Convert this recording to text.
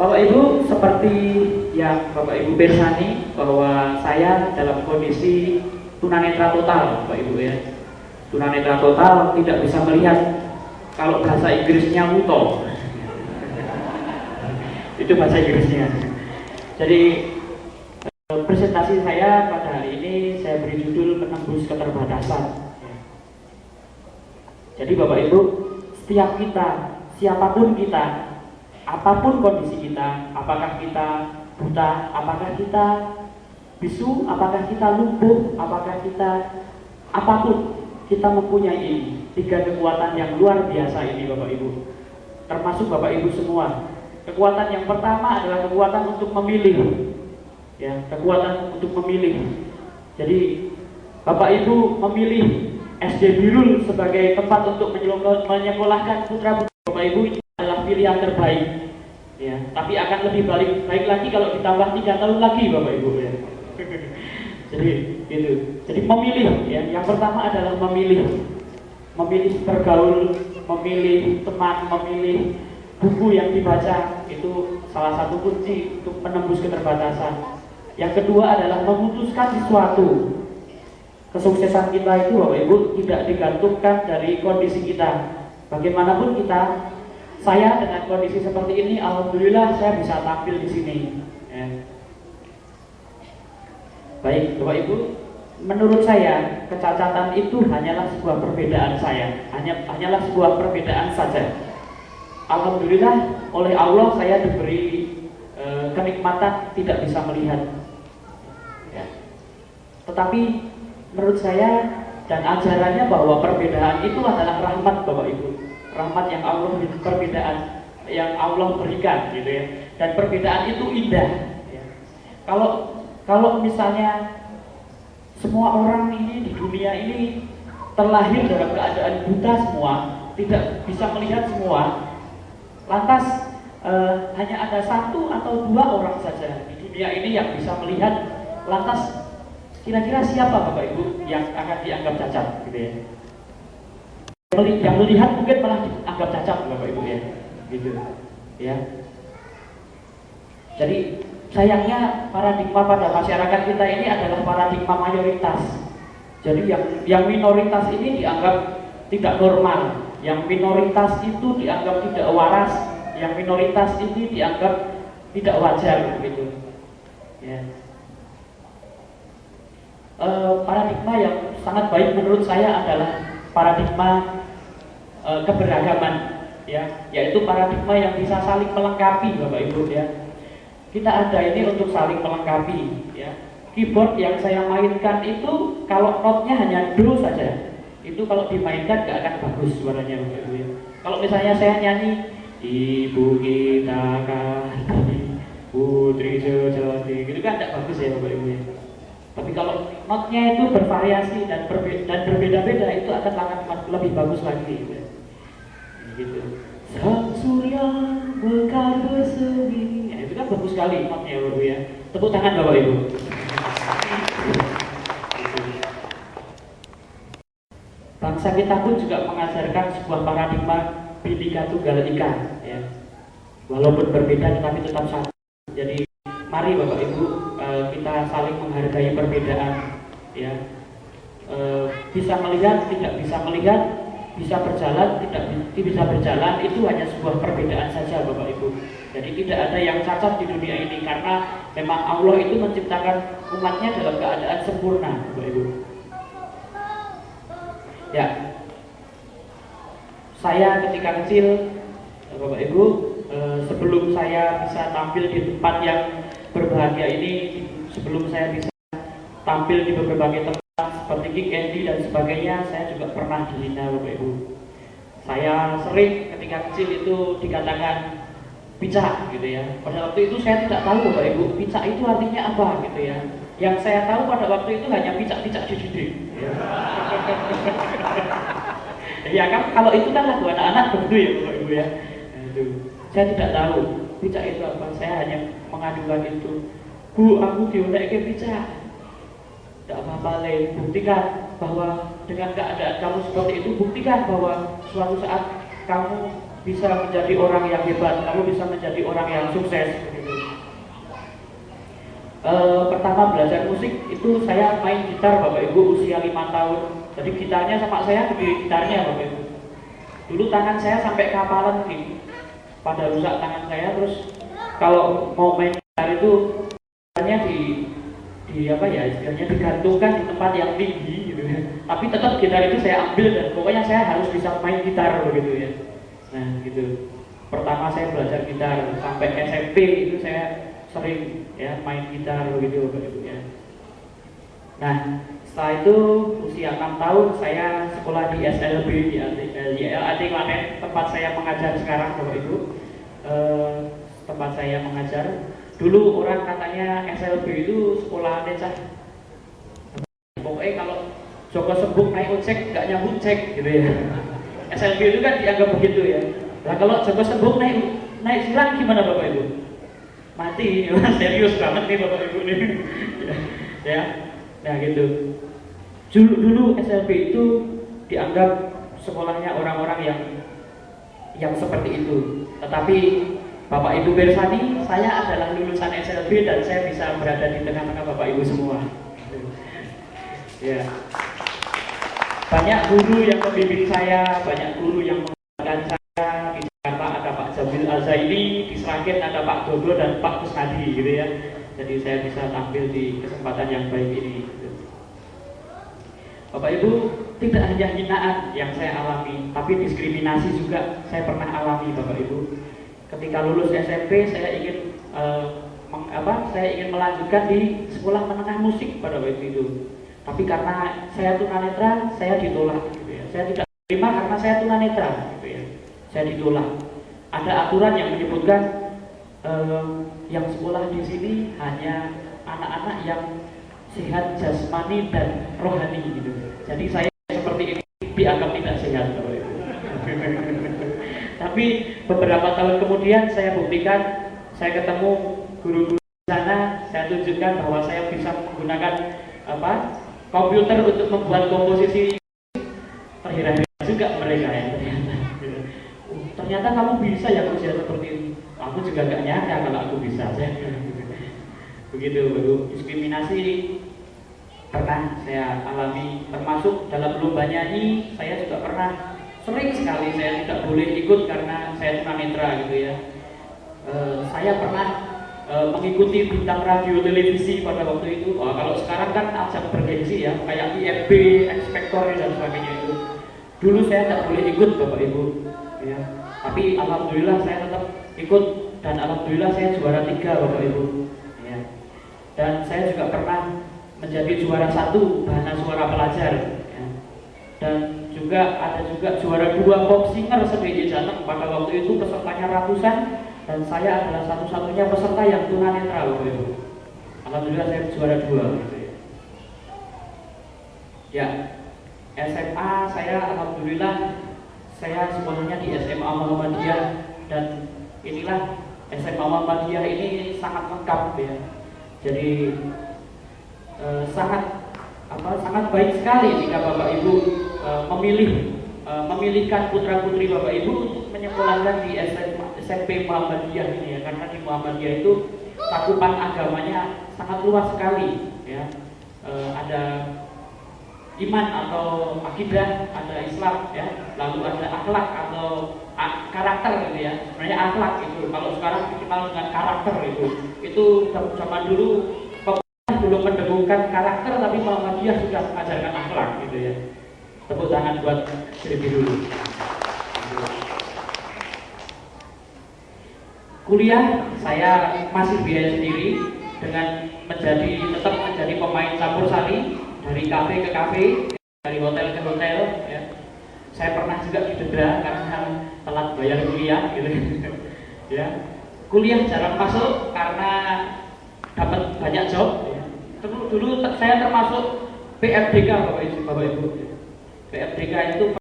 Bapak Ibu, seperti yang Bapak Ibu bersani bahwa saya dalam kondisi tunanetra total, Bapak Ibu ya. Tunanetra total, tidak bisa melihat, kalau bahasa Inggrisnya wuto. Itu bahasa Inggrisnya. Jadi presentasi saya pada hari ini saya beri judul menembus keterbatasan. Jadi Bapak Ibu, setiap kita, siapapun kita, apapun kondisi kita, apakah kita buta, apakah kita bisu, apakah kita lumpuh, apakah kita apapun, kita mempunyai ini, 3 kekuatan yang luar biasa ini Bapak Ibu, termasuk Bapak Ibu semua. Kekuatan yang pertama adalah kekuatan untuk memilih, ya, kekuatan untuk memilih. Jadi Bapak Ibu memilih SD Birul sebagai tempat untuk menyekolahkan putra-putri Bapak Ibu, itu adalah pilihan terbaik, ya. Tapi akan lebih baik lagi kalau ditambah 3 tahun lagi Bapak Ibu ya. Jadi gitu. Jadi memilih, ya. Yang pertama adalah memilih bergaul, memilih teman, memilih buku yang dibaca, itu salah satu kunci untuk menembus keterbatasan. Yang kedua adalah memutuskan sesuatu. Kesuksesan kita itu Bapak Ibu tidak digantungkan dari kondisi kita. Bagaimanapun kita, saya dengan kondisi seperti ini, alhamdulillah saya bisa tampil di sini. Ya. Baik Bapak Ibu, menurut saya kecacatan itu hanyalah sebuah perbedaan saya, hanyalah sebuah perbedaan saja. Alhamdulillah oleh Allah saya diberi kenikmatan tidak bisa melihat. Ya. Tetapi menurut saya dan ajarannya bahwa perbedaan itu adalah rahmat Bapak Ibu, rahmat yang Allah, perbedaan yang Allah berikan gitu ya. Dan perbedaan itu indah. Ya. Kalau misalnya semua orang ini di dunia ini terlahir dalam keadaan buta semua, tidak bisa melihat semua, lantas hanya ada 1 atau 2 orang saja di dunia ini yang bisa melihat, lantas kira-kira siapa Bapak Ibu yang akan dianggap cacat gitu ya? Yang melihat mungkin malah dianggap cacat Bapak Ibu ya, gitu ya. Jadi sayangnya paradigma pada masyarakat kita ini adalah paradigma mayoritas. Jadi yang minoritas ini dianggap tidak normal, yang minoritas itu dianggap tidak waras, yang minoritas ini dianggap tidak wajar begitu. Ya. Paradigma yang sangat baik menurut saya adalah paradigma keberagaman, ya, yaitu paradigma yang bisa saling melengkapi Bapak Ibu ya. Kita ada ini untuk saling melengkapi, ya. Keyboard yang saya mainkan itu kalau notnya hanya do saja, itu kalau dimainkan gak akan bagus suaranya Bapak Ibu ya. Kalau misalnya saya nyanyi Ibu kita Kartini Putri Sejati, gitu kan gak bagus ya Bapak Ibu ya. Tapi kalau notnya itu bervariasi dan berbeda-beda, itu akan lebih bagus lagi gitu. Sang surya mekar bersemi, ya, itu kan bagus sekali notnya Bapak Ibu ya. Tepuk tangan Bapak Ibu. Bangsa kita pun juga mengajarkan sebuah paradigma Bhinneka Tunggal Ika ya. Walaupun berbeda tetapi tetap satu. Jadi mari Bapak Ibu kita saling menghargai perbedaan ya. Bisa melihat, tidak bisa melihat, bisa berjalan, tidak bisa berjalan, itu hanya sebuah perbedaan saja Bapak Ibu. Jadi tidak ada yang cacat di dunia ini, karena memang Allah itu menciptakan umatnya dalam keadaan sempurna Bapak Ibu. Ya, saya ketika kecil Bapak Ibu, sebelum saya bisa tampil di tempat yang berbahagia ini, sebelum saya bisa tampil di berbagai tempat seperti Kick Andy dan sebagainya, saya juga pernah dihina Bapak Ibu. Saya sering ketika kecil itu dikatakan picak gitu ya. Pada waktu itu saya tidak tahu Bapak Ibu, picak itu artinya apa gitu ya. Yang saya tahu pada waktu itu hanya picak-picak di dinding ya. Ya kan, kalau itu kan lagu anak-anak begitu ya Bapak Ibu ya. Nah, itu saya tidak tahu picak itu apa, saya hanya mengadukan itu. Bu, aku dionek picak. Tidak apa-apa Le, buktikan bahwa dengan keadaan kamu seperti itu, buktikan bahwa suatu saat kamu bisa menjadi orang yang hebat, kamu bisa menjadi orang yang sukses gitu. Pertama belajar musik itu saya main gitar Bapak Ibu usia 5 tahun. Jadi gitarnya sama saya gede gitarnya Bapak Ibu. Dulu tangan saya sampai kapalan nih, pada rusak tangan saya. Terus kalau mau main gitar itu gitarnya di apa ya istilahnya digantungkan di tempat yang tinggi gitu ya. Tapi tetap gitar itu saya ambil dan pokoknya saya harus bisa main gitar begitu ya. Nah gitu. Pertama saya belajar gitar sampai SMP itu saya sering ya main gitar begitu Bapak Ibu ya. Nah setelah itu usia 6 tahun saya sekolah di SLB di LAT Klaten, tempat saya mengajar sekarang Bapak Ibu. Tempat saya mengajar. Dulu orang katanya SLB itu sekolah necah. Pokoknya kalau Joko Sembung naik ojek nggak nyambung cek gitu ya. SLB itu kan dianggap begitu ya. Nah kalau Joko Sembung naik silang gimana Bapak Ibu? Mati, serius banget nih Bapak Ibu nih. Ya, nah gitu. Dulu SLB itu dianggap sekolahnya orang-orang yang seperti itu. Tetapi Bapak Ibu bersani, saya adalah lulusan SLB dan saya bisa berada di tengah-tengah Bapak Ibu semua. Ya. Banyak guru yang membimbing saya, banyak guru yang mengajarkan saya. Di Jakarta ada Pak Jamil Al-Zaini, di Sragen ada Pak Dodo dan Pak Kusnadi gitu ya. Jadi saya bisa tampil di kesempatan yang baik ini. Bapak Ibu, tidak hanya hinaan yang saya alami, tapi diskriminasi juga saya pernah alami Bapak Ibu. Ketika lulus SMP saya ingin saya ingin melanjutkan di sekolah menengah musik pada waktu itu. Tapi karena saya tunanetra, saya ditolak gitu ya. Saya tidak terima karena saya tunanetra gitu ya. Saya ditolak. Ada aturan yang menyebutkan yang sekolah di sini hanya anak-anak yang sehat jasmani dan rohani gitu. Jadi saya seperti ini dianggap tidak sehat Bapak Ibu. Tapi beberapa tahun kemudian saya buktikan, saya ketemu guru-guru di sana, saya tunjukkan bahwa saya bisa menggunakan komputer untuk membuat komposisi. Terhira-hira juga mereka ya ternyata kamu bisa ya kerja seperti ini. Aku juga gak nyangka kalau aku bisa. Begitu baru diskriminasi pernah saya alami, termasuk dalam lomba nyanyi saya juga pernah. Sering sekali saya tidak boleh ikut karena saya tunanetra gitu ya. Saya pernah mengikuti bintang radio televisi pada waktu itu. Kalau sekarang kan ajang bergengsi ya, kayak IFB, X Factor dan sebagainya itu. Dulu saya tidak boleh ikut Bapak Ibu ya. Tapi alhamdulillah saya tetap ikut dan alhamdulillah saya juara 3 Bapak Ibu ya. Dan saya juga pernah menjadi juara 1 bahasa suara pelajar ya. Dan juga ada juga juara 2 pop singer se-DJ Jateng. Pada waktu itu pesertanya ratusan dan saya adalah satu-satunya peserta yang tunanetra Bapak Ibu. Alhamdulillah saya juara 2 gitu ya. Ya, SMA saya alhamdulillah saya sekolahnya di SMA Muhammadiyah dan inilah SMA Muhammadiyah ini sangat lengkap ya. Jadi sangat baik sekali jika Bapak Ibu memilihkan putra-putri Bapak Ibu untuk menyekolahkan di SMP Muhammadiyah ini ya, karena di Muhammadiyah itu cakupan agamanya sangat luas sekali ya. Ada iman atau akidah, ada Islam ya, lalu ada akhlak atau karakter gitu ya. Sebenarnya akhlak itu kalau sekarang dikenal dengan karakter itu zaman dulu belum mendengungkan karakter, tapi Muhammadiyah sudah mengajarkan akhlak gitu ya. Tepuk tangan buat Sri dulu. Kuliah saya masih biaya sendiri dengan tetap menjadi pemain campur sari dari kafe ke kafe, dari hotel ke hotel ya. Saya pernah juga didenda karena telat bayar kuliah gitu ya. Kuliah jarang masuk karena dapat banyak job ya. Dulu saya termasuk PFDK Bapak Ibu. PFDK itu